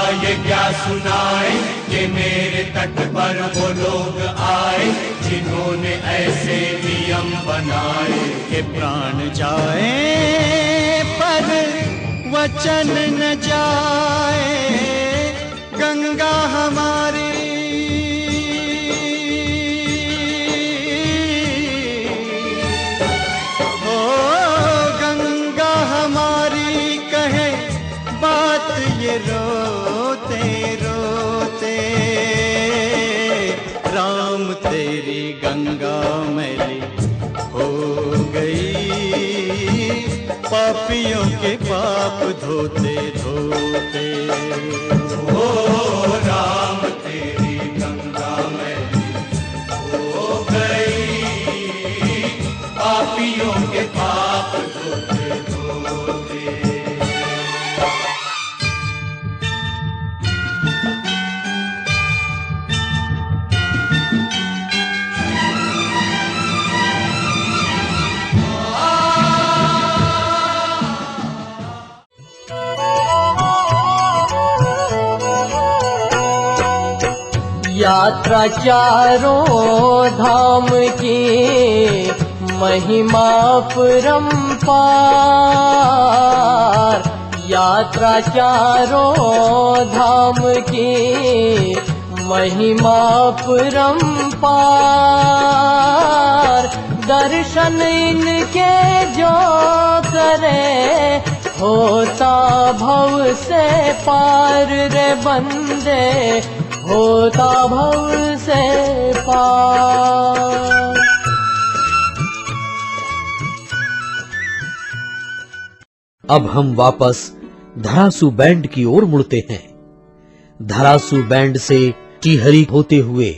ये क्या सुनाए कि मेरे तट पर वो लोग आए जिन्होंने ऐसे नियम बनाए कि प्राण जाए पर वचन न जाए। गंगा हमारी ओ गंगा हमारी कहे बात ये रोते रोते। राम तेरी गंगा मैली हो गई, पापियों के पाप धोते धोते। ओ राम तेरी गंगा मैली हो गई, पापियों के पाप धोते धोते। यात्रा चारों धाम की महिमा परंपार। यात्रा चारों धाम की महिमा परंपार। दर्शन इनके जो करे होता भव से पार रे बंदे, होता भव से पार। अब हम वापस धरासू बैंड की ओर मुड़ते हैं। धरासू बैंड से टिहरी होते हुए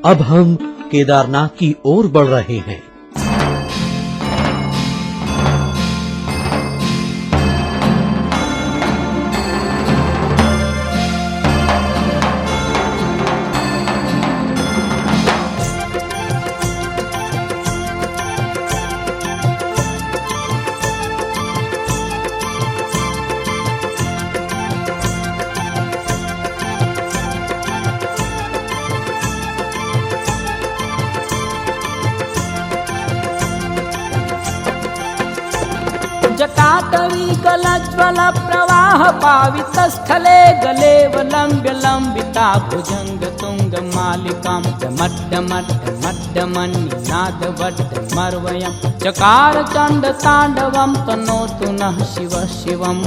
अब हम केदारनाथ की ओर बढ़ रहे हैं। जटाटवी गलज्वल प्रवाह पावितस्थले गले वलम्ब्य लम्बिता भुजंग तुंग मालिकां मड्डमड्डमड्डमन्निनादवड्डमर्वयं चकार चण्ड ताण्डवं तनोतु नः शिवः शिवम्।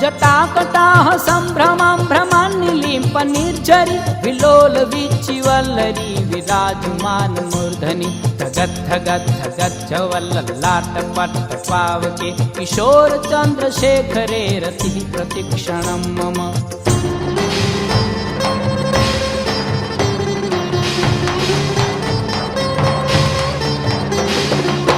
जटाकटाह सम्भ्रमं भ्रमन्निलिम्प निर्झरि विलोल विचिवल्लरी विराजमान मूर्धनि धगत् धगत् धगच्च वल्ललाट पट्ट पावके किशोर चन्द्रशेखरे रतिः प्रतिक्षणं मम।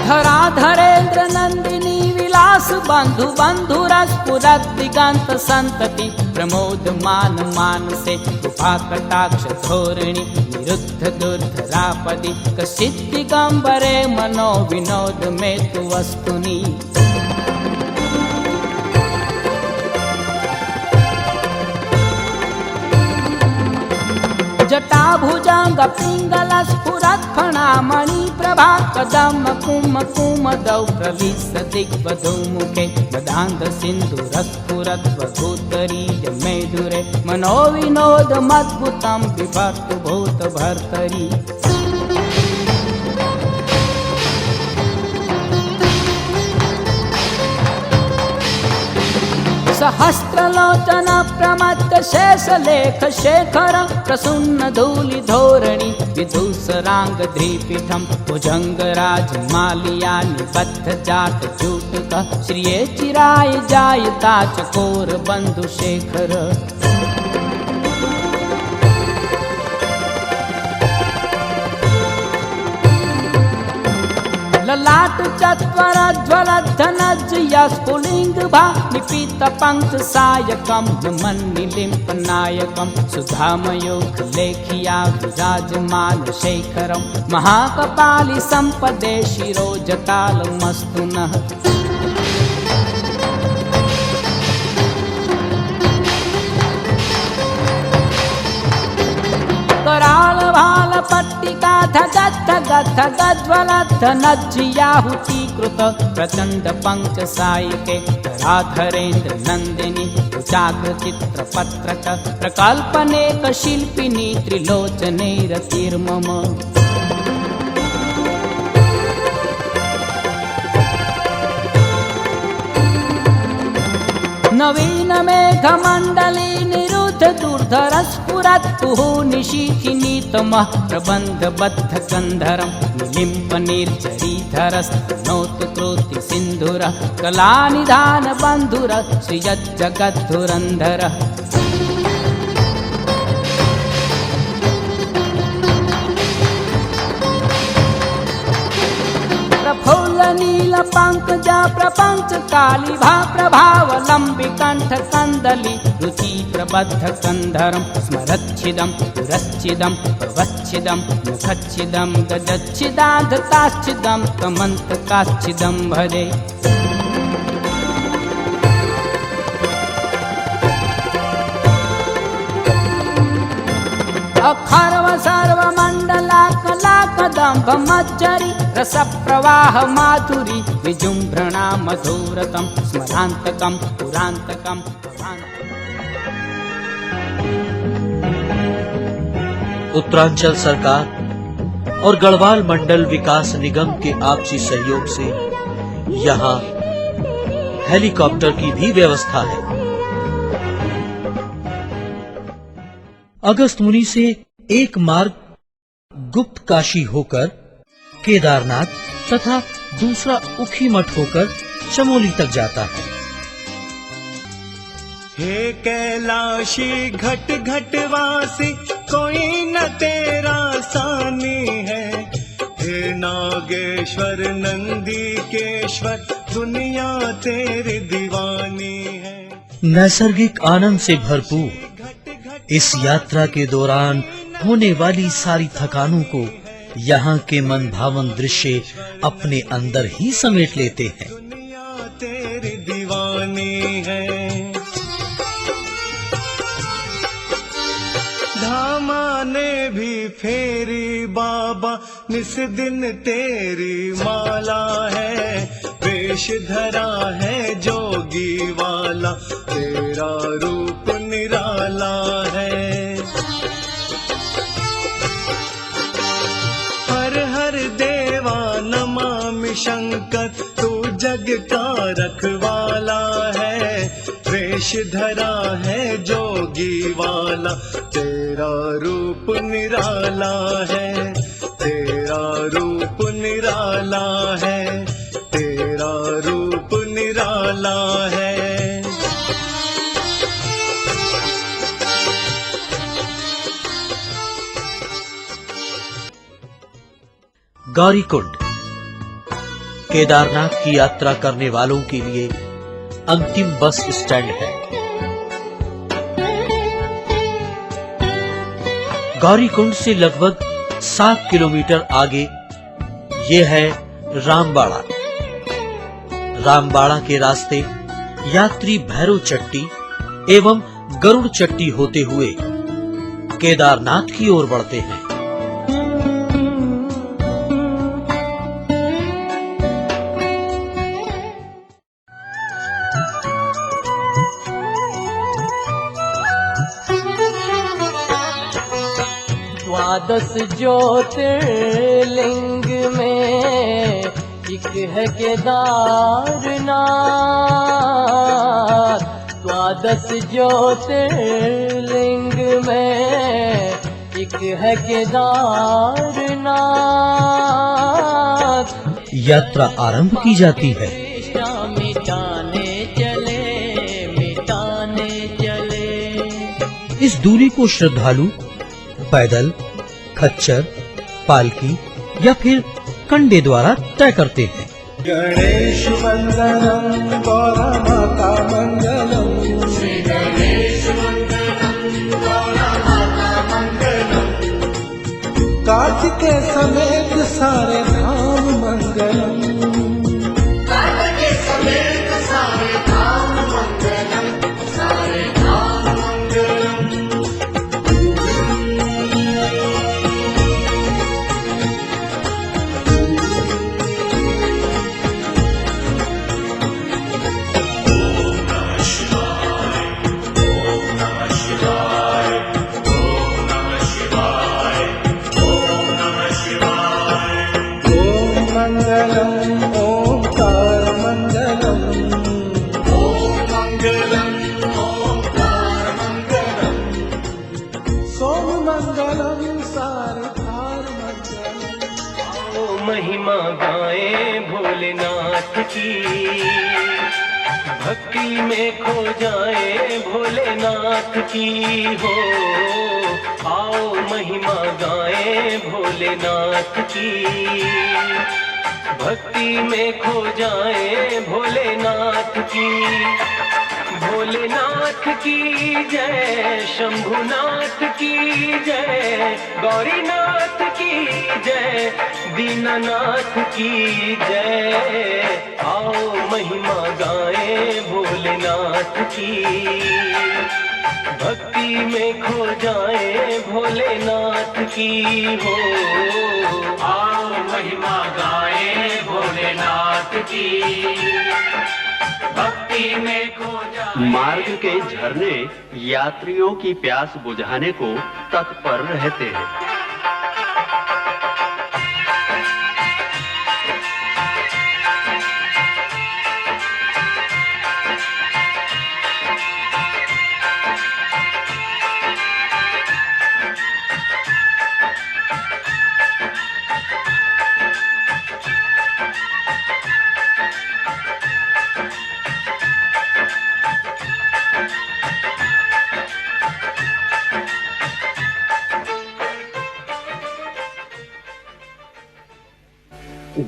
धराधरेन्द्र नंदिनी विलास बंधु बंधुरस्फुरत् दिगंत संतति प्रमोद मान मानसे कृपा कटाक्ष धोरिणी निरुद्ध दुर्धरापदि कश्चित् दिगंबरे मनो विनोद में तु वस्तुनि। जटाभुजंग पिंगल स्फुरत् फणामणि प्रभा कदम कुम कुमदौ प्रविश दिग्वधूमुखे मदान्ध सिन्धुरस्फुरत् वधूतरीय मेदुरे मनोविनोदमद्भुतं बिभर्तु भूत भर्तरि। सहस्रलोचन प्रमत्त शेषलेख शेखर प्रसुन्न धूलि धोरणि विदूषरांग धृपीठं भुजंगराज मालिया निबद्ध जाट जूटक श्रिये चिराय जायता चकोर बंधु शेखर। ललाट चक्र ज्वलद्धनज्जया स्फुलिंग भा निपीत पंख सायकम नमन्निलिम्पनायकम सुधामयोग लेखिया विराजमान शेखरम महाकपाली संपदे शिरोजटालमस्तु नः। कराल भाल पट्टिका धगद्धगद्धगज्ज्वलद्धनज्जियाहुतीकृत प्रचंड पंच सायिके धराधरेन्द्र नंदिनी उचाग्रचित्रपत्रक प्रकल्पनेक शिल्पिनी त्रिलोचने रतिर्मम। नवीन मेघमण्डली निरुद्ध दुर्धर स्फुरत्तुः निशीथिनीतमः प्रबन्धबद्ध कन्धरं निलिम्प निर्झरीधरस्तनोतु कृति सिन्धुरः कलानिधान बन्धुरः श्रियज्जगद्धुरन्धरः। प्रफुल्ल नील पंकजा प्रपंच काली भा प्रभावलंबी कंठ कंदली रुचि प्रबद्ध कंधरम स्मरच्छिदम पुरच्छिदम प्रवच्छिदम मुखच्छिदम गजच्छिदाधताच्छिदम कमंतकाच्छिदम भजे। अखर्व सर्वमंडला कला कदम्भ मज्जरी रस प्रवाह माधुरी विजृंभणा मधुरतम स्मरांतकम पुरांतकम। उत्तरांचल सरकार और गढ़वाल मंडल विकास निगम के आपसी सहयोग से यहाँ हेलीकॉप्टर की भी व्यवस्था है। अगस्त मुनि से एक मार्ग गुप्त काशी होकर केदारनाथ तथा दूसरा उखी मठ होकर चमोली तक जाता है। हे कैलाशी घट घट वासी कोई न तेरा सानी है। हे नागेश्वर नंदीकेश्वर दुनिया तेरी दीवानी है। नैसर्गिक आनंद से भरपूर इस यात्रा के दौरान होने वाली सारी थकानों को यहाँ के मन भावन दृश्य अपने अंदर ही समेट लेते हैं। दुनिया तेरी दीवानी है। धामा ने भी फेरी बाबा निस दिन तेरी माला है। वेश धरा है जोगी वाला तेरा रूप निराला है। हर हर देवा नमामि शंकर तू जग का रखवाला है। वेश धरा है जोगी वाला तेरा रूप निराला है। तेरा रूप निराला है। तेरा रूप निराला है। गौरीकुंड केदारनाथ की यात्रा करने वालों के लिए अंतिम बस स्टैंड है। गौरीकुंड से लगभग 7 किलोमीटर आगे ये है रामबाड़ा। रामबाड़ा के रास्ते यात्री भैरव चट्टी एवं गरुड़ चट्टी होते हुए केदारनाथ की ओर बढ़ते हैं। द्वादश ज्योतिर्लिंग में एक है केदारनाथ। द्वादश ज्योतिर्लिंग में एक है केदारनाथ। यात्रा आरंभ की जाती है। मिटाने चले इस दूरी को श्रद्धालु पैदल, खच्चर, पालकी या फिर कंडे द्वारा तय करते हैं। गणेश वंदनम गौरमाता मंगलम, श्री गणेश मंगलम गौरमाता मंगलम, कार्तिकेय समेत सारे धाम मंगलम, कार्तिकेय समेत सारे धाम मंगलम, सारे धाम मंगलम। ओम मंगलम ओंकार मंगलम, मंगलम ओंकार मंगलम, सोम मंगलम सारे धार मंगलम। ओ महिमा गाए भोलेनाथ की, भक्ति में खो जाए भोलेनाथ की हो। आओ महिमा गाए भोलेनाथ की, भक्ति में खो जाए भोलेनाथ की। भोलेनाथ की जय, शंभुनाथ की जय, गौरीनाथ की जय, दीनानाथ की जय। आओ महिमा गाए भोलेनाथ की, भक्ति में खो जाए भोलेनाथ की हो। आओ महिमा गाए भोलेनाथ की, भक्ति में खो जाए। मार्ग के झरने यात्रियों की प्यास बुझाने को तत्पर रहते हैं।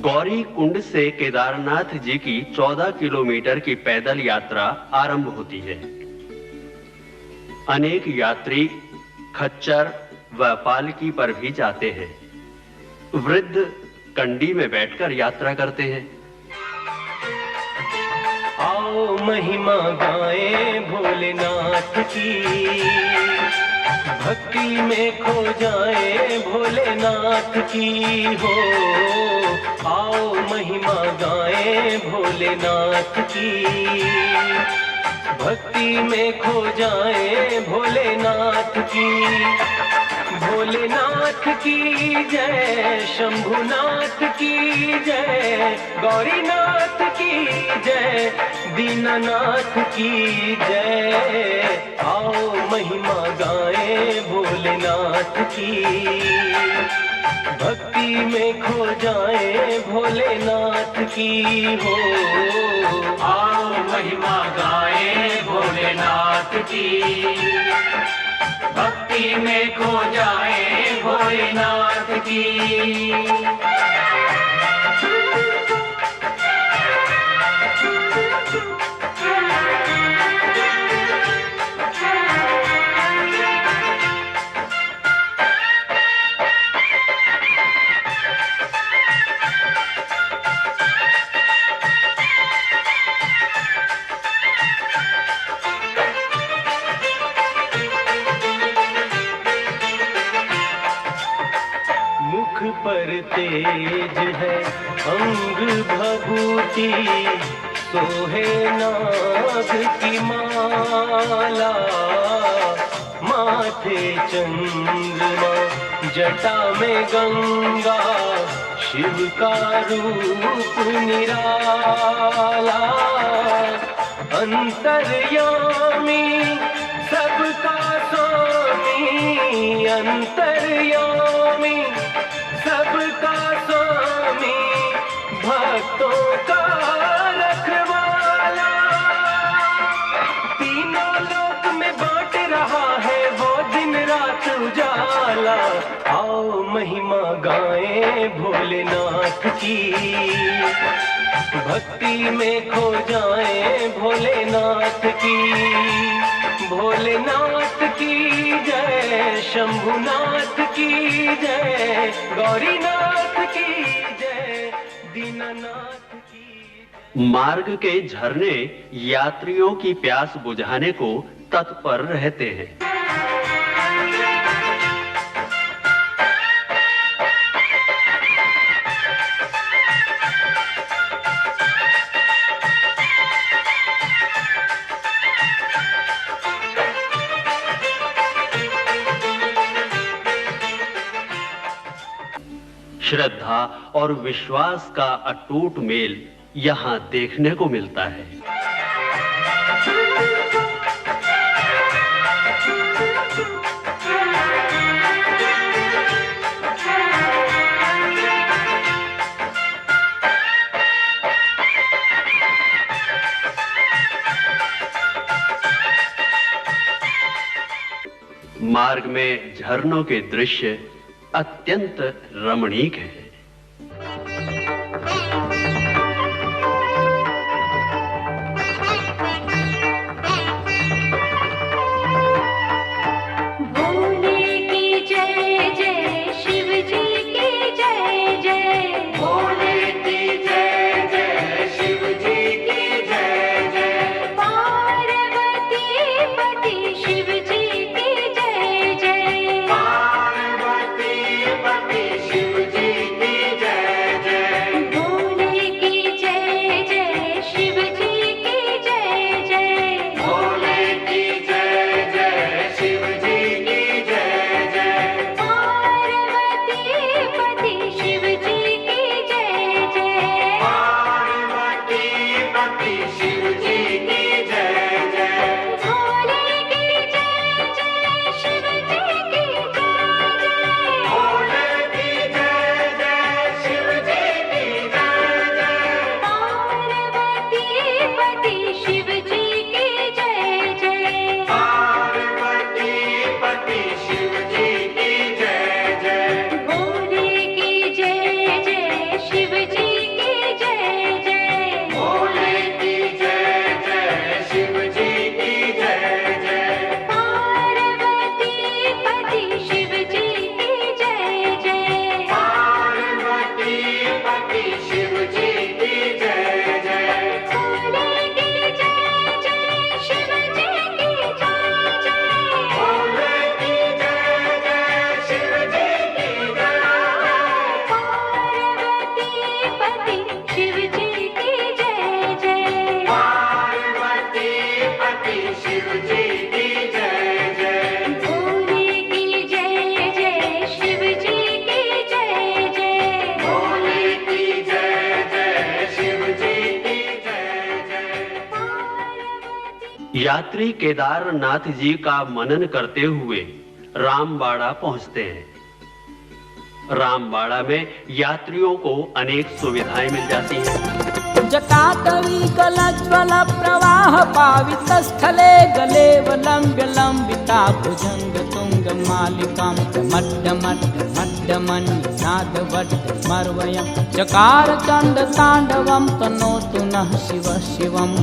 गौरी कुंड से केदारनाथ जी की 14 किलोमीटर की पैदल यात्रा आरंभ होती है। अनेक यात्री खच्चर व पालकी पर भी जाते हैं। वृद्ध कंडी में बैठकर यात्रा करते हैं। आओ महिमा गाए भोलेनाथ की, भक्ति में खो जाए भोलेनाथ की हो। आओ महिमा गाए भोलेनाथ की, भक्ति में खो जाए भोलेनाथ की। भोलेनाथ की जय, शंभुनाथ की जय, गौरीनाथ की जय, दीनानाथ की जय। आओ महिमा गाए भोलेनाथ की, भक्ति में खो जाए भोलेनाथ की हो। आओ महिमा गाए भोलेनाथ की, भक्ति में खो जाए भोलेनाथ की। मुख पर तेज है अंग भभूति, सोहे नाग की माला। माथे चंद्रमा, जटा में गंगा, शिव का रूप निराला। अंतर्यामी सबका स्वामी, अंतर्यामी सबका स्वामी, भक्तों का रखवाला। तीनों लोक में बांट रहा है वो दिन रात उजाला। आओ महिमा गाएं भोलेनाथ की, भक्ति में खो जाएं भोलेनाथ की जय, शंभुनाथ की जय, गौरीनाथ की जय, दीनानाथ की। मार्ग के झरने यात्रियों की प्यास बुझाने को तत्पर रहते हैं। श्रद्धा और विश्वास का अटूट मेल यहाँ देखने को मिलता है। मार्ग में झरनों के दृश्य अत्यंत रमणीक है। यात्री केदारनाथ जी का मनन करते हुए रामबाड़ा पहुंचते हैं। रामबाड़ा में यात्रियों को अनेक सुविधाएं मिल जाती हैं। जटाटवी कलज्वल प्रवाह पावित स्थले गले लंब्य लंबिता भुजंग तुंग मालिकां मड्ड मड्ड मड्ड मन्नाद वड्ड मर्वयं चकार चंड तांडवं तनोतु नः शिव शिवम्।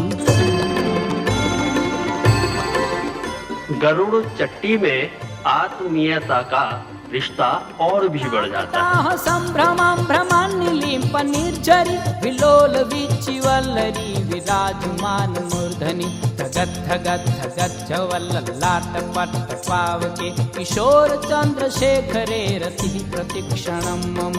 गरुड़ चट्टी में आत्मीयता का रिश्ता और भी बढ़ जाता है। संभ्रमं भ्रमणलिंप निर्झरी विलोल विचिवल्लरी विराजमान मूर्धनि धगत धगत धगत जवल्ललाट पट्ट पावके किशोर चंद्रशेखरे रति प्रतिक्षणं मम।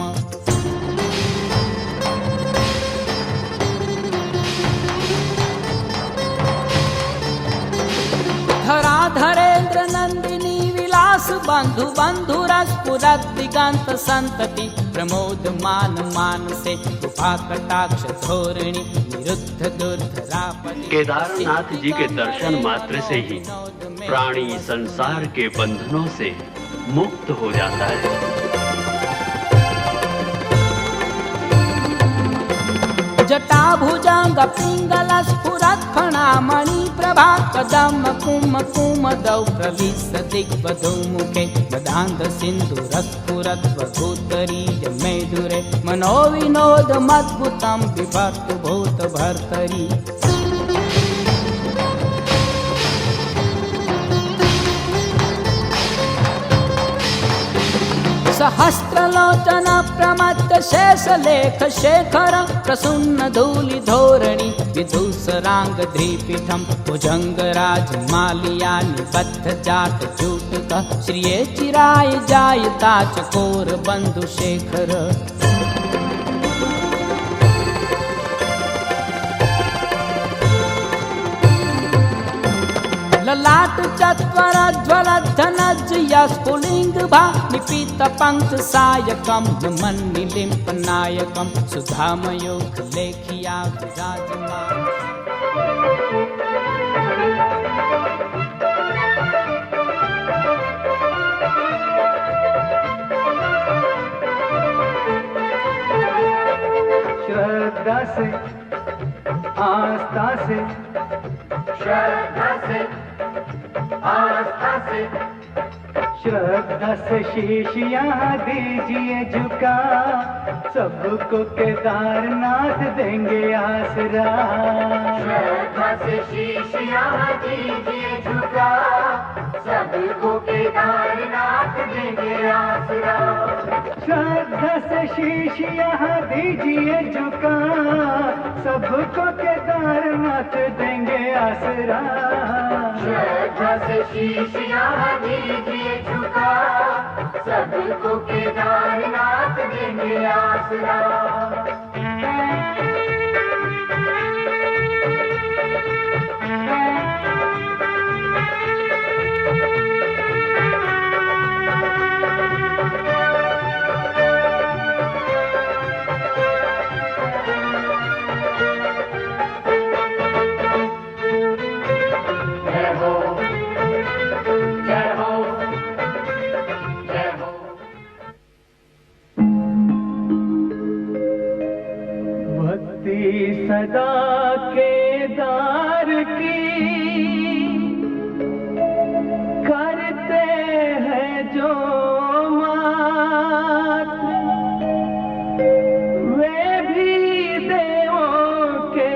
धराधरेन्द्र नंदिनी विलास बंधु बंधु रसपुरत दिगंत संतति प्रमोद मान मानसे कृपा कटाक्ष धोरिणी निरुद्ध दुर्धरापति। केदारनाथ जी के दर्शन मात्र से ही प्राणी संसार के बंधनों से मुक्त हो जाता है। जटा भुजंग पिंगल स्फुरत् फणामणि प्रभा कदम कुम कुमदौ प्रविश दिग्वधू मुखे मदान्ध सिन्धुरस्फुरत् वधूतरी मेधुरे मनोविनोदमद्भुतं बिभर्तु भूत भर्तरी सहस्रलोचन प्रमत्त शेषलेख शेखर प्रसुन्न धूलि धोरणि विदूषरांग धृपीठम भुजंगराज मालिया निबद्ध जाट जूटक श्रिये चिराय जायता चकोर बंधु शेखर ललाट चत्वर ज्वलद्धनज्ज स्फुलिंग भा निपीत पंक्त सायकम मन्निलिम्प नायकम सुधामयोग लेखिया विराजमान श्रद्धा से आस्था से श्रद्धा से आस्था से श्रद्धा से शीश यहाँ दीजिए झुका सबको केदारनाथ देंगे आसरा श्रद्धा से शीश यहाँ दीजिए झुका सबको केदारनाथ देंगे आसरा श्रद्धा से शीश यहाँ दीजिए झुका सबको केदारनाथ देंगे आसरा श्रद्धा से शीश यहाँ दीजिए झुका सबको केदारनाथ देंगे आसरा सदा केदार की करते हैं जो मात्र वे भी देवों के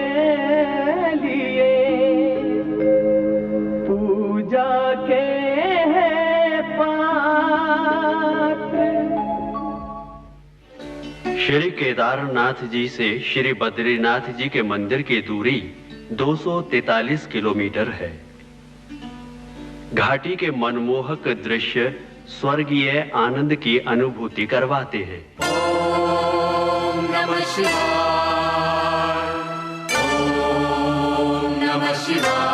लिए पूजा के हैं पात्र। श्री केदारनाथ जी से श्री बद्रीनाथ जी के मंदिर की दूरी 243 किलोमीटर है। घाटी के मनमोहक दृश्य स्वर्गीय आनंद की अनुभूति करवाते हैं। ओम नमः शिवाय, ओम नमः शिवाय।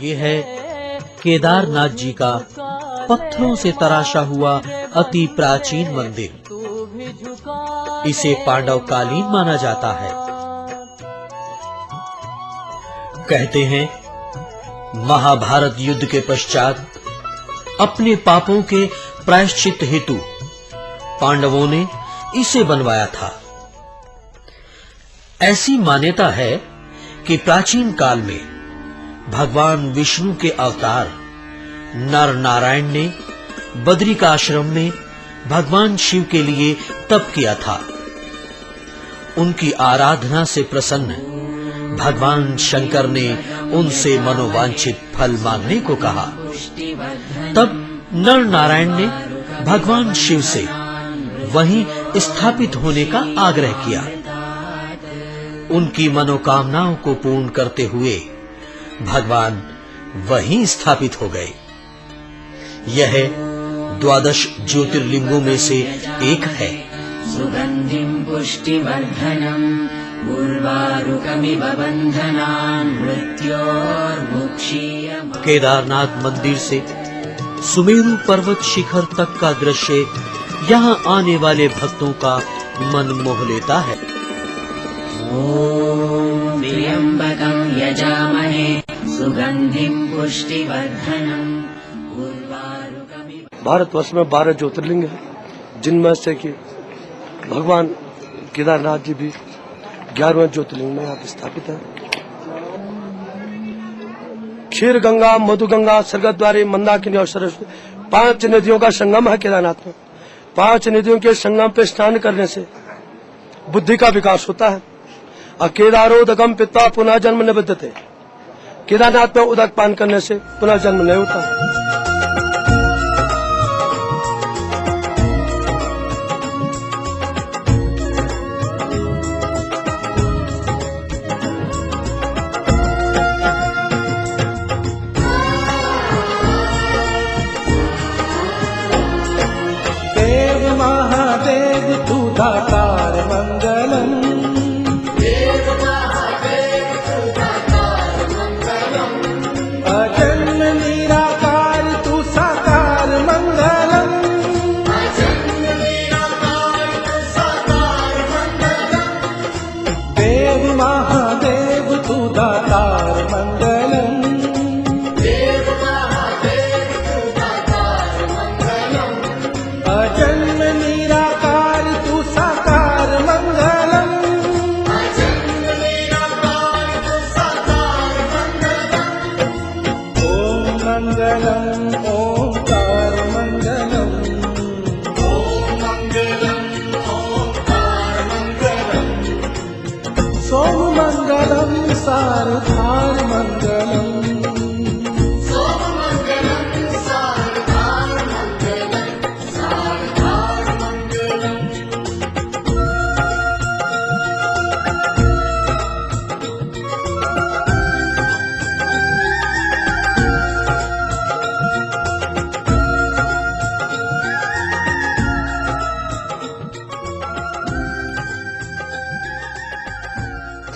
ये है केदारनाथ जी का पत्थरों से तराशा हुआ अति प्राचीन मंदिर। इसे पांडव कालीन माना जाता है। कहते हैं महाभारत युद्ध के पश्चात अपने पापों के प्रायश्चित हेतु पांडवों ने इसे बनवाया था। ऐसी मान्यता है कि प्राचीन काल में भगवान विष्णु के अवतार नर नारायण ने बद्रिकाश्रम में भगवान शिव के लिए तप किया था। उनकी आराधना से प्रसन्न भगवान शंकर ने उनसे मनोवांछित फल मांगने को कहा। तब नर नारायण ने भगवान शिव से वहीं स्थापित होने का आग्रह किया। उनकी मनोकामनाओं को पूर्ण करते हुए भगवान वहीं स्थापित हो गए। यह 12 ज्योतिर्लिंगों में से एक है। सुगंधिं पुष्टिवर्धनम् उर्वारुकमिव बन्धनान् मृत्योर्मुक्षीयम्। केदारनाथ मंदिर से सुमेरु पर्वत शिखर तक का दृश्य यहाँ आने वाले भक्तों का मन मोह लेता है। ॐ त्र्यम्बकं यजामहे सुगंधिं पुष्टिवर्धनम् उर्वारुकमिव। भारतवर्ष में 12 ज्योतिर्लिंग है, जिनमें से कि भगवान केदारनाथ जी भी 11वें ज्योतिर्लिंग में यहाँ स्थापित है। क्षीर गंगा, मधु गंगा, सरगद्वारी, मंदाकिनी और सरस्वती 5 नदियों का संगम है केदारनाथ में। 5 नदियों के संगम पे स्नान करने से बुद्धि का विकास होता है। केदारोदकम पित्वा पुनः जन्म न विद्यते। केदारनाथ में उदक पान करने से पुनः जन्म नहीं होता। देव महादेव तू दातार मंगलम। अजन्म निराकार तू साकार मंगलम। देव महादेव तू दातार मंगलम। अजन्म निराकार तू साकार मंगलम। ओम मंगलम ओंकार मंगलम। ओम मंगलम ओंकार मंगलम। सोम मंगलम सारथार मंगलम।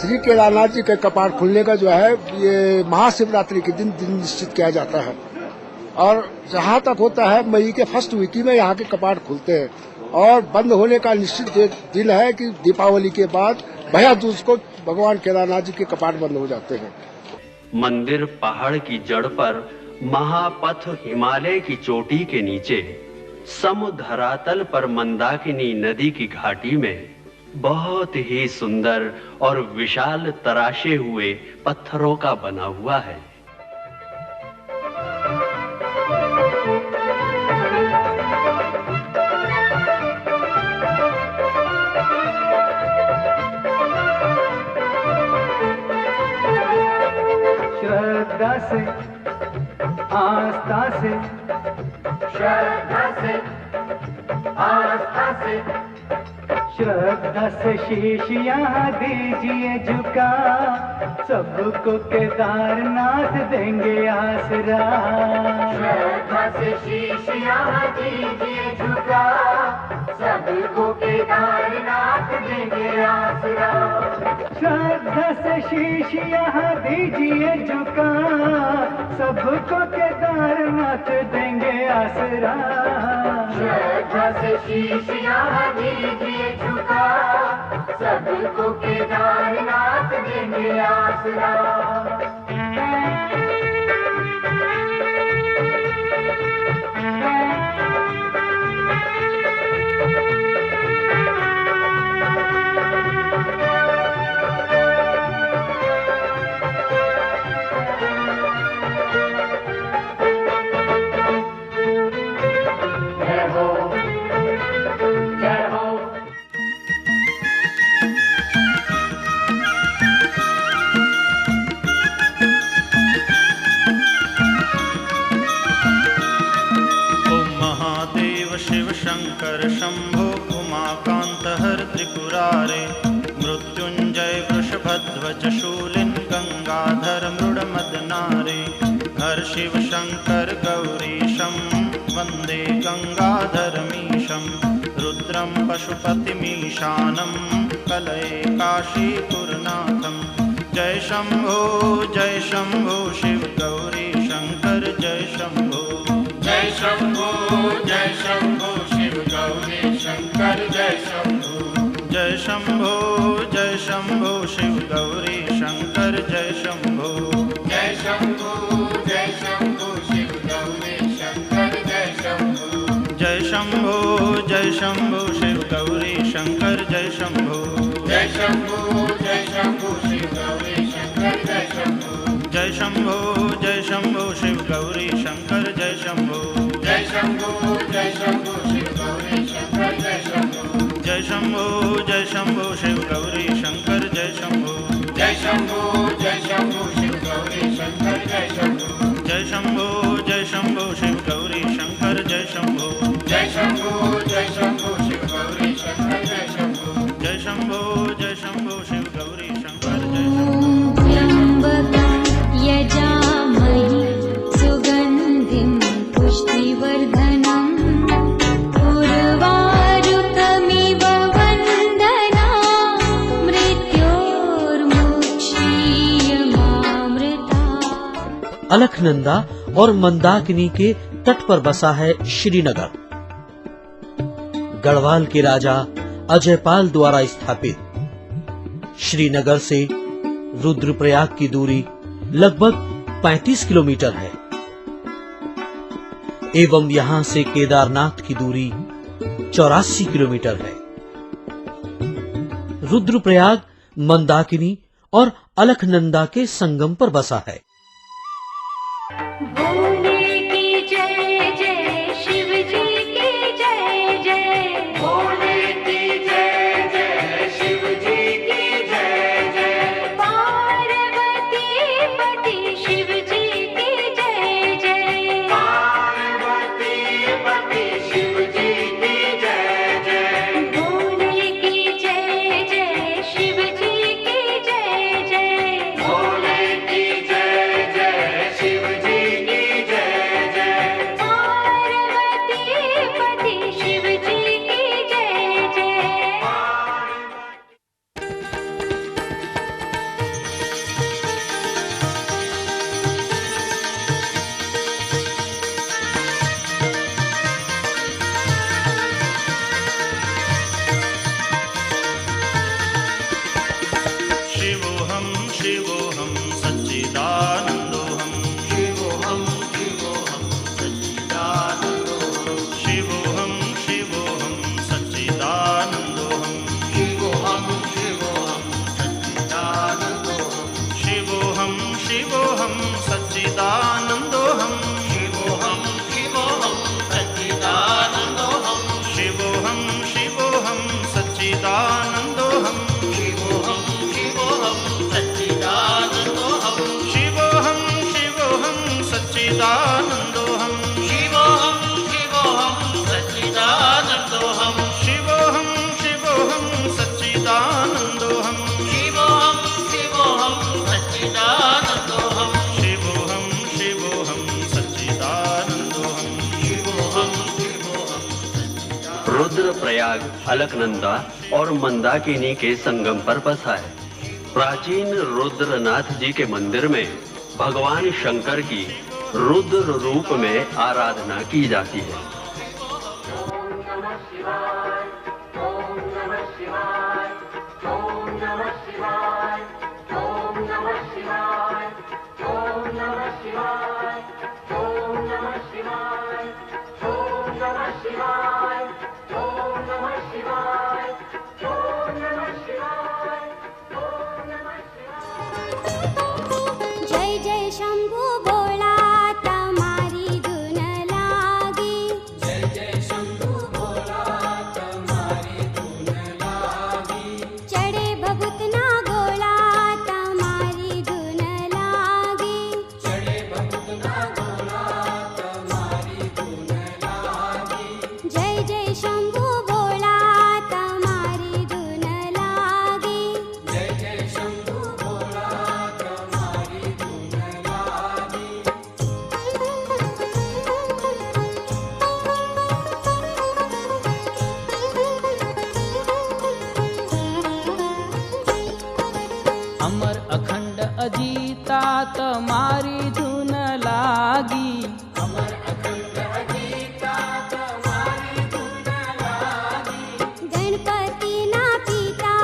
श्री केदारनाथ जी के कपाट खुलने का जो है ये महाशिवरात्रि के दिन निश्चित किया जाता है। और जहाँ तक होता है मई के फर्स्ट वीक में यहाँ के कपाट खुलते हैं और बंद होने का निश्चित दिन है कि दीपावली के बाद भैया दूज को भगवान केदारनाथ जी के कपाट बंद हो जाते हैं। मंदिर पहाड़ की जड़ पर, महापथ हिमालय की चोटी के नीचे, समुधरातल पर मंदाकिनी नदी की घाटी में बहुत ही सुंदर और विशाल तराशे हुए पत्थरों का बना हुआ है। श्रद्धा से, आस्था से, श्रद्धा से, आस्था से, श्रद्धा से शीश यहाँ दीजिए झुका, सबको केदारनाथ देंगे आसरा। श्रद्धा से शीश यहाँ दीजिए झुका, सबको केदारनाथ देंगे आसरा। श्रद्धा से शीश यहाँ दीजिए झुका, सबको केदारनाथ देंगे आसरा। श्रद्धा से शीश यहाँ दीजिए झुका, सबको केदारनाथ देंगे आसरा। शंकर शंभो उमाकांत हर त्रिपुरारे, मृत्युंजय वृषभध्वज शूलिन गंगाधर मृडमदनारे। हर शिव शंकर गौरीशं वंदे गंगाधरमीशं, रुद्रं पशुपतिमीशानं कलये काशीपुरनाथं। जय शंभो शिव गौरी शंकर जय शंभो। जय शंभो शिव गौरी शंकर जय शंभो। जय शंभो शिव गौरी शंकर जय शंभो। जय शंभो शिव गौरी शंकर जय शंभो। जय शंभो शिव गौरी शंकर जय शंभो। जय शंभो शिव गौरी शंकर जय शंभो। जय शंभो शिव गौरी शंकर जय शंभो। जय शंभो शिव गौरी शंकर जय शंभो। जय शंभो शिव गौरी शंकर जय शंभो। जय शंभो शिव गौरी शंकर जय शंभो। जय शंभो शिव गौरी शंकर जय शंभो। जय शंभो शिव गौरी शंकर जय शंभो। जय शंभो शिव गौरी शंकर जय शंभो। यजामहे सुगंधिं पुष्टिवर्धनम्, उर्वारुकमिव वन्दना मृत्योर्मुक्षीयमामृता। अलखनंदा और मंदाकिनी के तट पर बसा है श्रीनगर। गढ़वाल के राजा अजयपाल द्वारा स्थापित श्रीनगर से रुद्रप्रयाग की दूरी लगभग 35 किलोमीटर है एवं यहां से केदारनाथ की दूरी 84 किलोमीटर है। रुद्रप्रयाग मंदाकिनी और अलखनंदा के संगम पर बसा है। भोले की जय जय, शिव जी की जय जय। भोले की जय जय, शिव जी की जय जय। पार्वती पति शिव जी की जय जय। पार्वती पति शिव जी की जय जय। भोले की जय जय, शिव जी की जय जय। भोले की जय जय, शिव जी की जय जय। पार्वती पति शिव जी की जय जय। शिवोऽहं शिवोऽहं सच्चिदानन्दोऽहं। शिवोऽहं सच्चिदानन्दोऽहं। शिवोऽहं सच्चिदानन्दोऽहं। शिवोऽहं सच्चिदानन्दोऽहं। शिवोऽहं सच्चिदानन्दोऽहं। शिवोऽहं सच्चिदानन्दोऽहं। शिवोऽहं सच्चिदानन्दोऽहं। शिवोऽहं सच्चिदानन्दोऽहं। शिवोऽहं सच्चिदानन्दोऽहं। शिवोऽहं सच्चिदानन्दोऽहं। शिवोऽहं सच्चिदानन्दोऽहं। शिवोऽहं सच्चिदानन्दोऽहं। शिवोऽहं सच्चिदानन्दोऽहं। रुद्रप्रयाग प्रयाग अलकनंदा और मंदाकिनी के संगम पर बसा है। प्राचीन रुद्रनाथ जी के मंदिर में भगवान शंकर की रुद्र रूप में आराधना की जाती है। जय जय शंभू बोला तमारी धुन लागी। जय जय शंभू बोला तमारी धुन लागी। चढ़े भभूत ना गोला तमारी धुन लागी। चढ़े भभूत ना गोला तमारी धुन लागी। जय जय शंभू बोला तमारी धुन लागी। जय जय शंभू बोला तमारी धुन लागी। अमर अखंड अजीता तमारी धुन लागी। अमर अखंड अजीता तमारी धुन लागी। गणपति ना पिता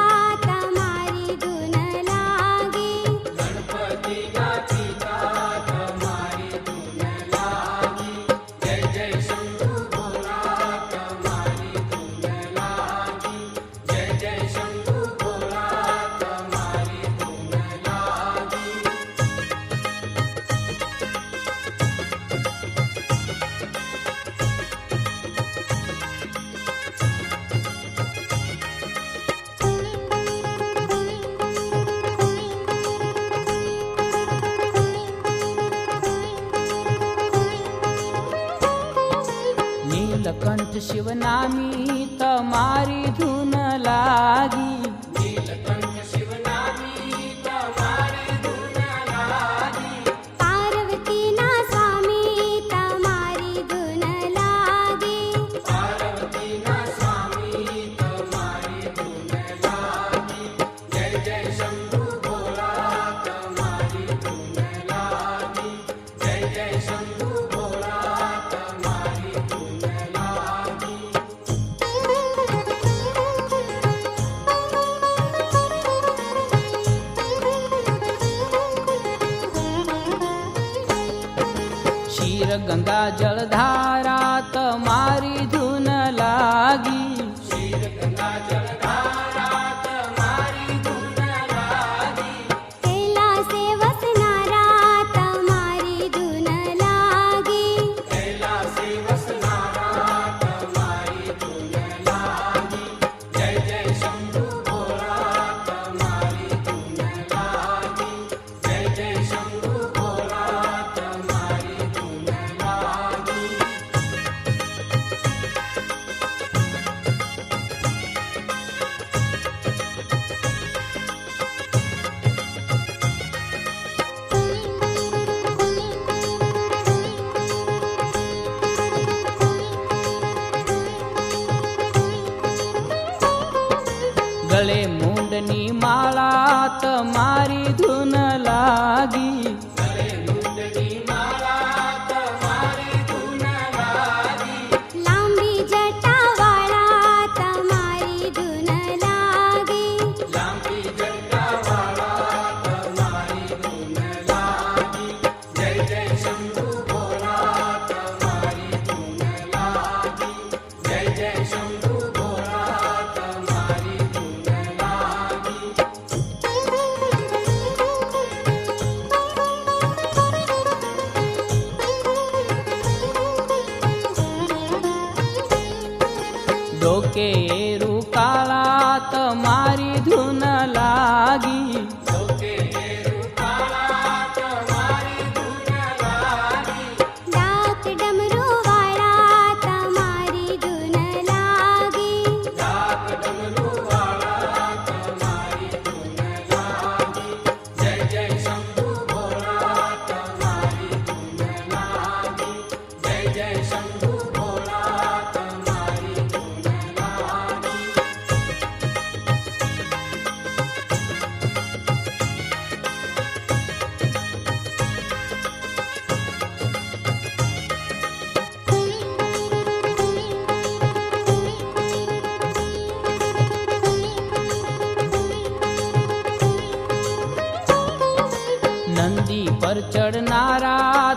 तमारी धुन लागी। गणपति का पिता तमारी धुन लागी। जय जय शंभू बोला तमारी धुन लागी। जय जय शंभू बोला तमारी धुन लागी। नीलकंठ शिवनामी तमारी धुन लागी। नीलकंठ शिवनामी तमारी धुन लागी। पार्वती ना स्वामी तमारी धुन लागी। पार्वती ना स्वामी तमारी धुन लागी। जय जय शंभू बोला तमारी धुन लागी। जय जय शंभू बोला तमारी धुन लागी। क्षीर गंगा जलधारा तमारी धुन लागी। क्षीर गंगा जलधारा तमारी धुन लागी। कैलासे वसनारा तमारी धुन लागी। कैलासे वसनारा तमारी धुन लागी। जय जय शंभू बोला तमारी धुन लागी। जय जय शंभू बोला तमारी धुन लागी। गले मुंडनी माला तमारी धुन लागी। गले मुंडनी माला तमारी धुन लागी। लांबी जटा वाला तमारी धुन लागी। लांबी जटा वाला तमारी धुन लागी। जय जय शंभू बोला तमारी धुन लागी। जय जय शंभू बोला तमारी धुन लागी। पर चढ़नारा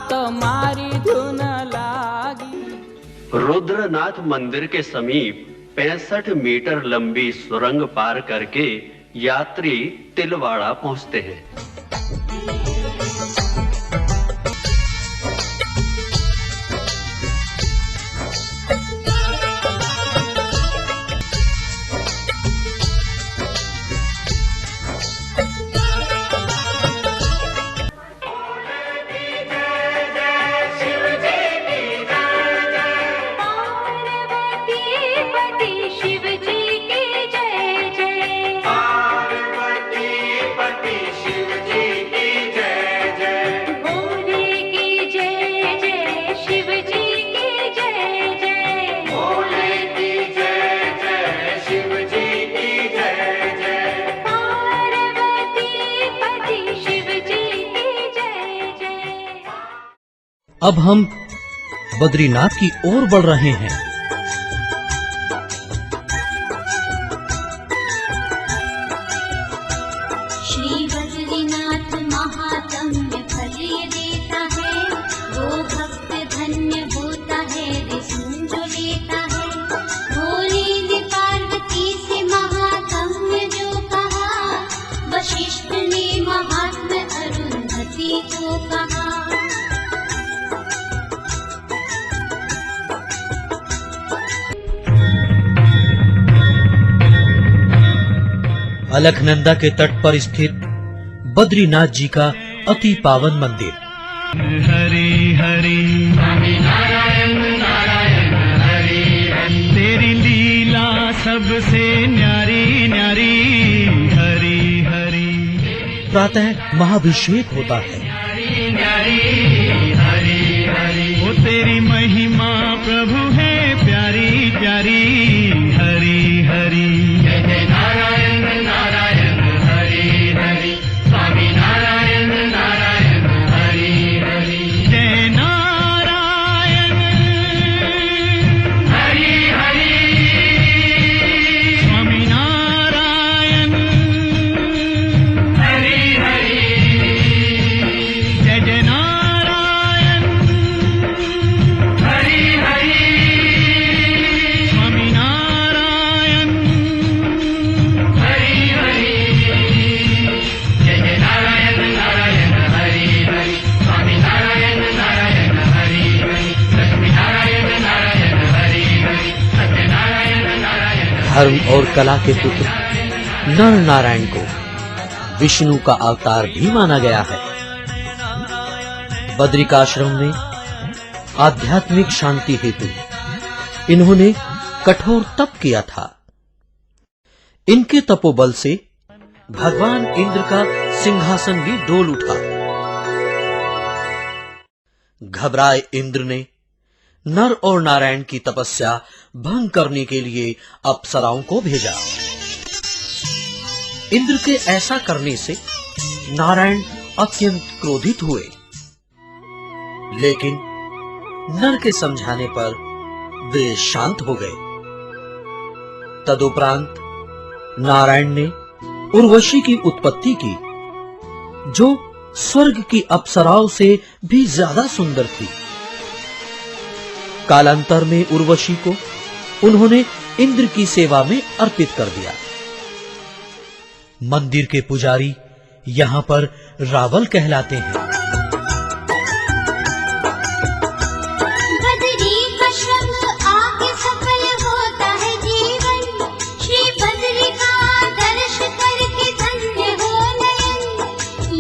तुम्हारी धुन लागी। रुद्रनाथ मंदिर के समीप 65 मीटर लंबी सुरंग पार करके यात्री तिलवाड़ा पहुंचते हैं। अब हम बद्रीनाथ की ओर बढ़ रहे हैं। श्री बद्रीनाथ महात्म्य फल ये देता है, वो भक्त धन्य होता है, ऋषि जो लेता है। भोले ने पार्वती से महात्म्य जो कहा, वशिष्ठ ने महात्म्य अरुंधति को कहा। अलकनंदा के तट पर स्थित बद्रीनाथ जी का अति पावन मंदिर। हरि हरि नारायण नारायण हरि हरि, तेरी लीला सबसे न्यारी न्यारी, हरि हरि। प्रातः महाभिषेक होता है। न्यारी हरि हरि, वो तेरी महिमा प्रभु है प्यारी प्यारी, हरि हरि। जय जय नारायण नारायण हरि हरि, स्वामी नारायण नारायण हरि हरि। जय नारायण हरि हरि, स्वामी नारायण हरि हरि। जय जय नारायण हरि हरि, स्वामी नारायण हरि हरि। जय जय नारायण नारायण हरि हरि, स्वामी नारायण नारायण हरि हरि, लक्ष्मी नारायण नारायण हरि हरि, सत्यनारायण नारायण। धर्म और कला के पुत्र नर नारायण को विष्णु का अवतार भी माना गया है। बद्रिकाश्रम में आध्यात्मिक शांति हेतु इन्होंने कठोर तप किया था। इनके तपोबल से भगवान इंद्र का सिंहासन भी डोल उठा। घबराए इंद्र ने नर और नारायण की तपस्या भंग करने के लिए अप्सराओं को भेजा। इंद्र के ऐसा करने से नारायण अत्यंत क्रोधित हुए, लेकिन नर के समझाने पर वे शांत हो गए। तदुपरांत नारायण ने उर्वशी की उत्पत्ति की, जो स्वर्ग की अप्सराओं से भी ज्यादा सुंदर थी। कालांतर में उर्वशी को उन्होंने इंद्र की सेवा में अर्पित कर दिया। मंदिर के पुजारी यहां पर रावल कहलाते हैं। बद्री का श्रृंग आके सफल होता है जीवन, श्री बद्री का दर्श करके धन्य हो नयन।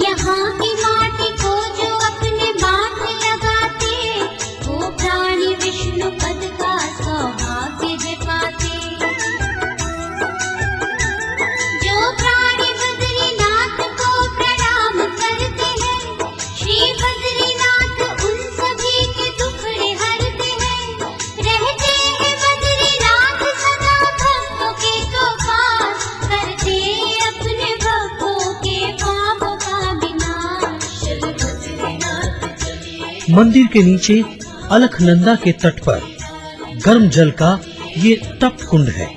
यहाँ की माटी को जो अपने माथे लगाते, वो प्राणी विष्णु पद का सौभाग्य जताते। जो प्राणी बद्रीनाथ को प्रणाम करते हैं, श्री बद्रीनाथ उन सभी के दुखड़े हरते हैं। रहते हैं बद्रीनाथ सदा भक्तों के तो पास, करते अपने भक्तों के पापों का विनाश। मंदिर के नीचे अलकनंदा के तट पर गर्म जल का ये तप कुंड है।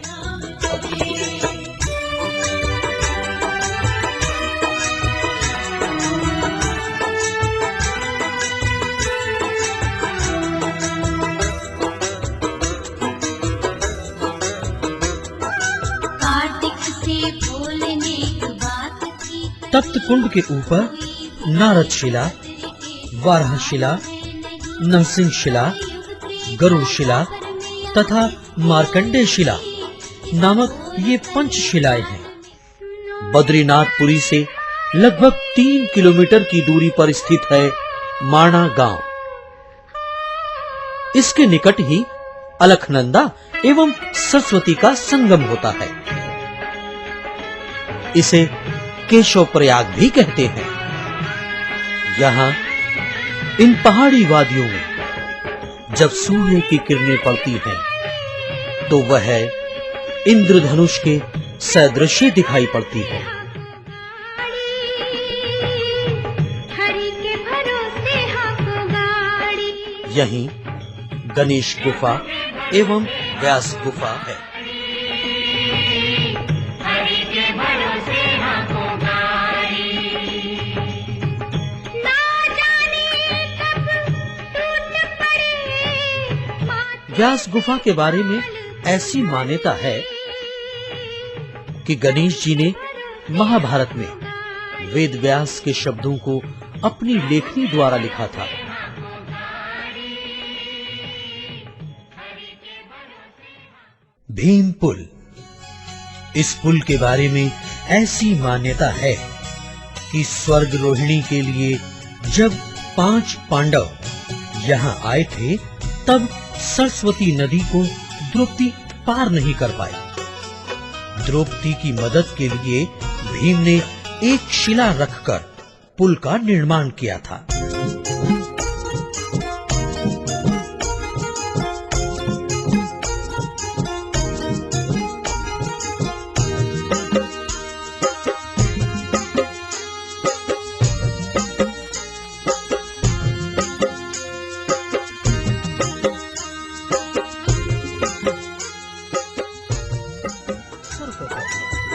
से बोलने की बात थी। तप्त कुंड के ऊपर नारद शिला, वाराह शिला, नरसिंह शिला, गरुड़ शिला तथा मार्कंडेय शिला नामक ये 5 शिलाएं हैं। बद्रीनाथपुरी से लगभग 3 किलोमीटर की दूरी पर स्थित है माणा गांव। इसके निकट ही अलखनंदा एवं सरस्वती का संगम होता है। इसे केशव प्रयाग भी कहते हैं। यहां इन पहाड़ी वादियों में जब सूर्य की किरणें पड़ती हैं तो वह इंद्रधनुष के सदृश दिखाई पड़ती है। यहीं गणेश गुफा एवं व्यास गुफा है। व्यास गुफा के बारे में ऐसी मान्यता है कि गणेश जी ने महाभारत में वेद व्यास के शब्दों को अपनी लेखनी द्वारा लिखा था। भीम पुल। इस पुल के बारे में ऐसी मान्यता है कि स्वर्ग रोहिणी के लिए जब 5 पांडव यहाँ आए थे तब सरस्वती नदी को द्रौपदी पार नहीं कर पाई। द्रौपदी की मदद के लिए भीम ने एक शिला रखकर पुल का निर्माण किया था।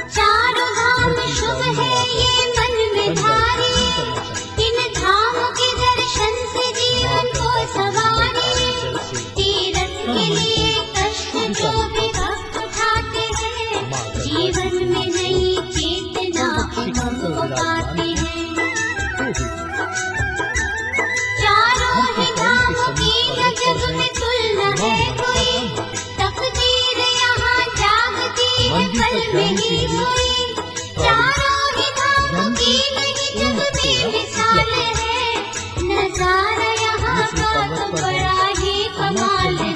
चारों धाम शुभ है ये मन में भारी, इन धामों के दर्शन से जीवन को सवारी। तीरथ के लिए कष्ट जो भी भक्त उठाते हैं, जीवन में नई चेतना हमको पाते हैं। चारों ही धामों की न जग में तुलना है कोई, तकदीर यहाँ जागती है पल में ही हुई। चारों ही धामों की नहीं जग में मिसाल है, नजारा यहाँ का तो बड़ा ही कमाल है।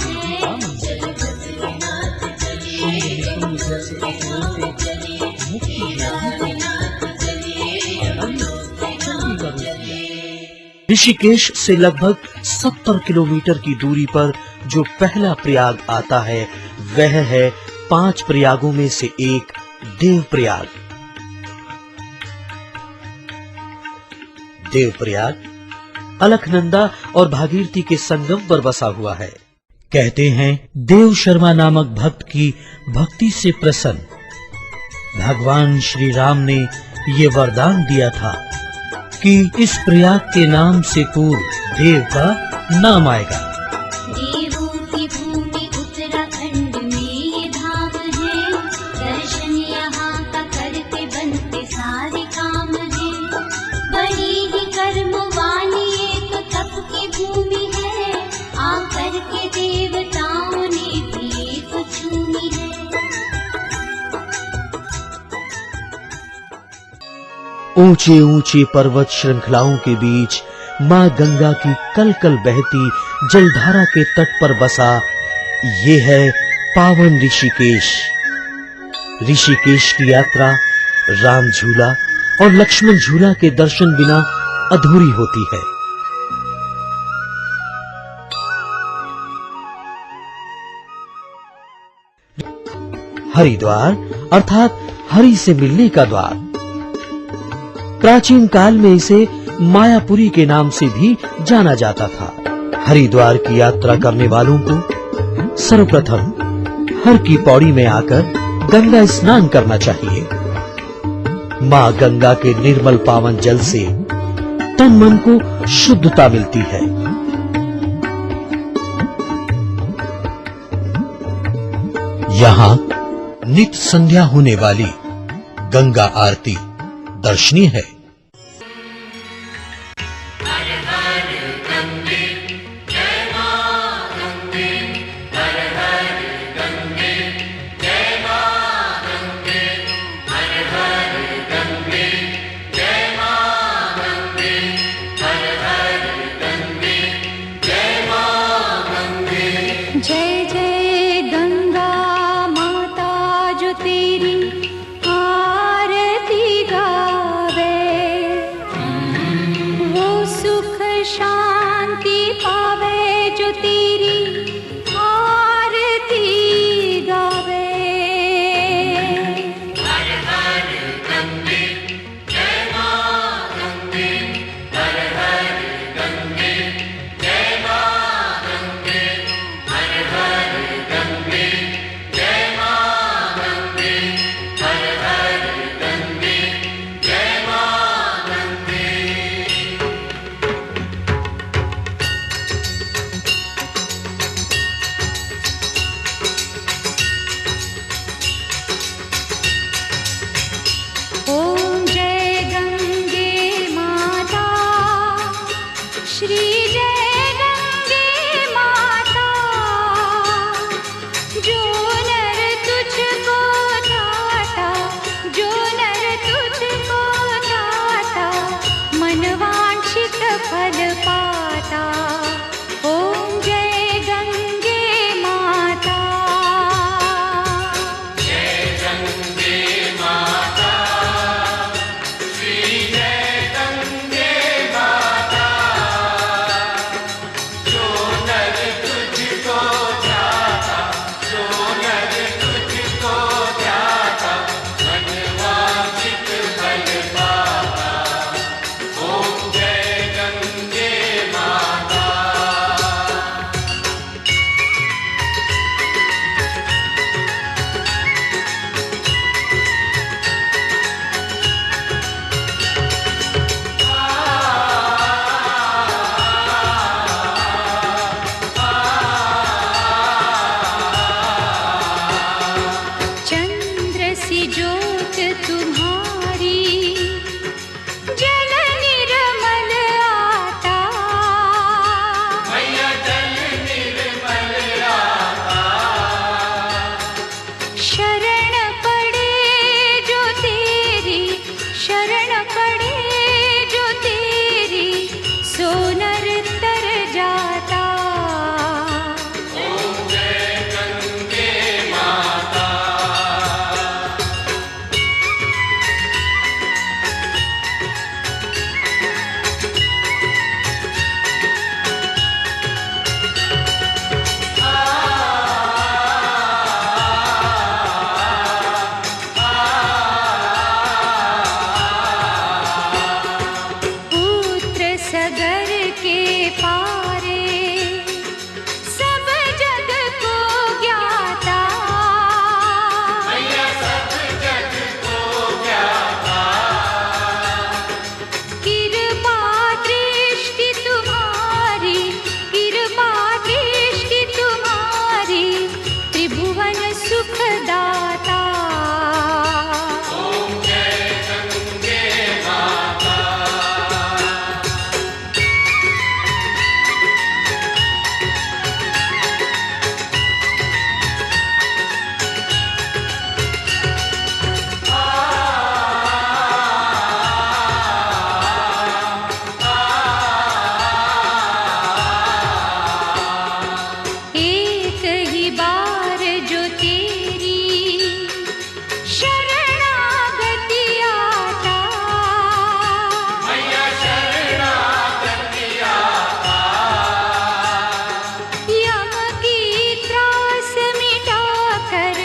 ऋषिकेश से लगभग 70 किलोमीटर की दूरी पर जो पहला प्रयाग आता है वह है 5 प्रयागों में से एक देवप्रयाग। देवप्रयाग अलखनंदा और भागीरथी के संगम पर बसा हुआ है। कहते हैं देव शर्मा नामक भक्त की भक्ति से प्रसन्न भगवान श्री राम ने ये वरदान दिया था कि इस प्रयाग के नाम से पूर्व देव का नाम आएगा। देवों की भूमि उत्तराखंड में ये धाम है, दर्शन यहाँ का करके बनते सारे काम है। बड़ी ही कर्म वाली एक तप की भूमि है, आकर के देवताओं ने भी कुछ छूमी है। ऊंचे ऊंचे पर्वत श्रृंखलाओं के बीच मां गंगा की कलकल बहती जलधारा के तट पर बसा ये है पावन ऋषिकेश। ऋषिकेश की यात्रा राम झूला और लक्ष्मण झूला के दर्शन बिना अधूरी होती है। हरिद्वार अर्थात हरि से मिलने का द्वार। प्राचीन काल में इसे मायापुरी के नाम से भी जाना जाता था। हरिद्वार की यात्रा करने वालों को सर्वप्रथम हर की पौड़ी में आकर गंगा स्नान करना चाहिए। मां गंगा के निर्मल पावन जल से तन मन को शुद्धता मिलती है। यहाँ नित्य संध्या होने वाली गंगा आरती दर्शनीय है। जय जय गंगा माता जो तेरी आरती गावे, वो सुख शांति पावे जो तेरी आरती गावे। हर हर गंगे जय मां गंगे, हर हर गंगे जय मां गंगे, हर हर गंगे जय मां गंगे, हर हर गंगे जय मां गंगे। ओम जय गंगे माता, श्री जय गंगे माता, जो नर तुझको ध्याता, जो नर तुझको ध्याता, मनवांछित फल पाता। ओम जय गंगे माता। जय गंगे माता, श्री जय गंगे माता, जो नर तुझको ध्याता, जो नर तुझको ध्याता, मनवांछित फल पाता। ओम जय गंगे माता। चंद्र सी ज्योत तुम्हारी, जल निर्मल आता, मैया जल निर्मल आता। शरण पड़े जो तेरी, शरण पड़े जो तेरी, सो नर तर जाता। ओम जय गंगे माता। पुत्र सगर के पारे, सब जग को ज्ञाता, मैया सब जग को ज्ञाता। कृपा दृष्टि तुम्हारी, कृपा दृष्टि तुम्हारी, त्रिभुवन सुखदाता। ओम जय गंगे माता। एक ही बार जो तेरी शरणागति आता, मैया शरणागति आता। यम की त्रास मिटाकर,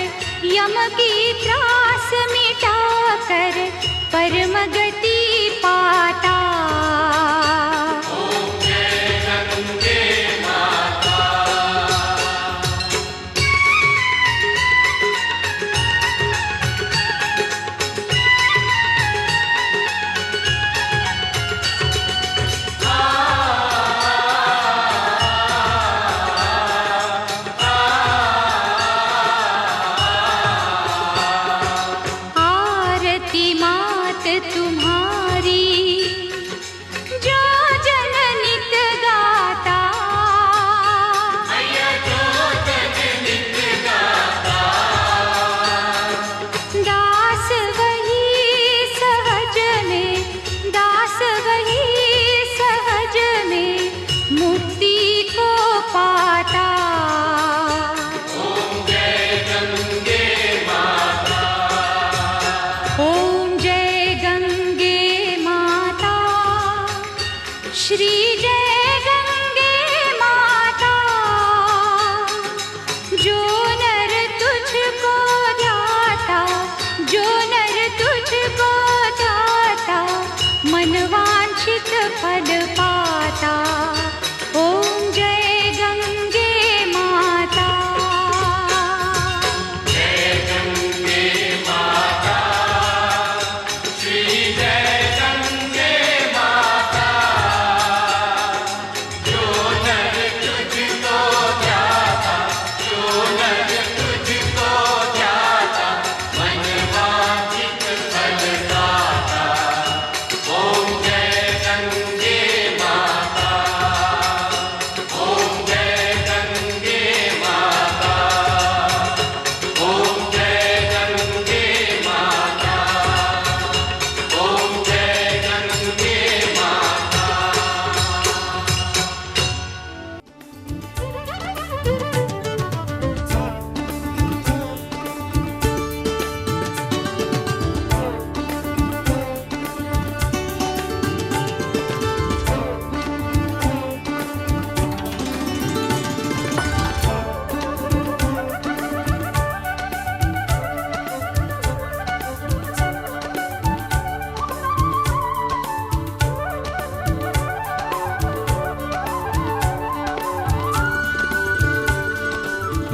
यम की त्रास मिटाकर, परम गति पाता। ओम जय गंगे माता। आरती तुम्हारी जो जन नित गाता, दास वही सहज में, दास वही सहज में मुक्ति को पाता। ओम जय गंगे माता, ओम जय गंगे माता, श्री जय गंगे माता। जो नर तुझको ध्याता, जो नर तुझको ध्याता, मन वांछित फल पाता। ओम जय गंगे माता, जय गंगे माता, श्री जय गंगे माता। जो नर तुझको ध्याता, जो नर तुझको ध्याता, मन वांछित फल पाता। ओम जय गंगे माता, ओम जय गंगे माता, ओम जय गंगे माता, ओम जय गंगे माता।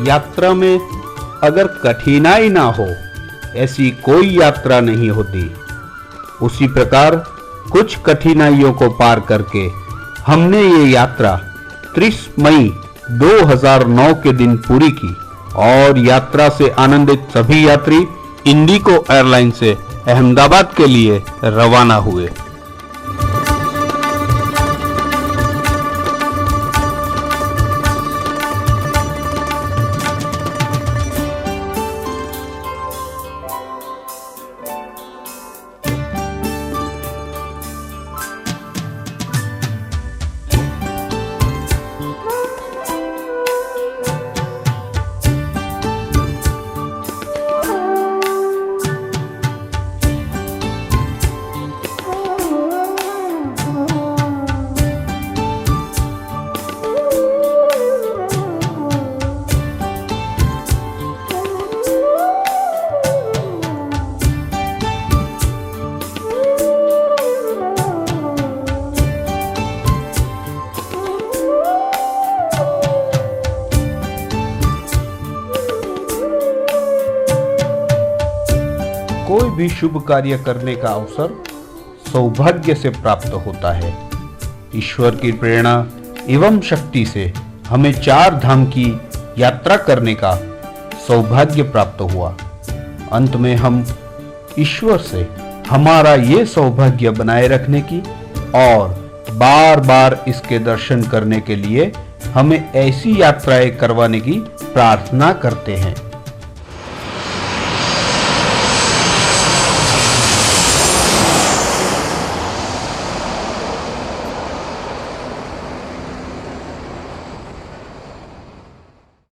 यात्रा में अगर कठिनाई ना हो, ऐसी कोई यात्रा नहीं होती। उसी प्रकार कुछ कठिनाइयों को पार करके हमने ये यात्रा 30 मई 2009 के दिन पूरी की और यात्रा से आनंदित सभी यात्री इंडिगो एयरलाइन से अहमदाबाद के लिए रवाना हुए। कोई भी शुभ कार्य करने का अवसर सौभाग्य से प्राप्त होता है। ईश्वर की प्रेरणा एवं शक्ति से हमें 4 धाम की यात्रा करने का सौभाग्य प्राप्त हुआ। अंत में हम ईश्वर से हमारा ये सौभाग्य बनाए रखने की और बार बार इसके दर्शन करने के लिए हमें ऐसी यात्राएं करवाने की प्रार्थना करते हैं।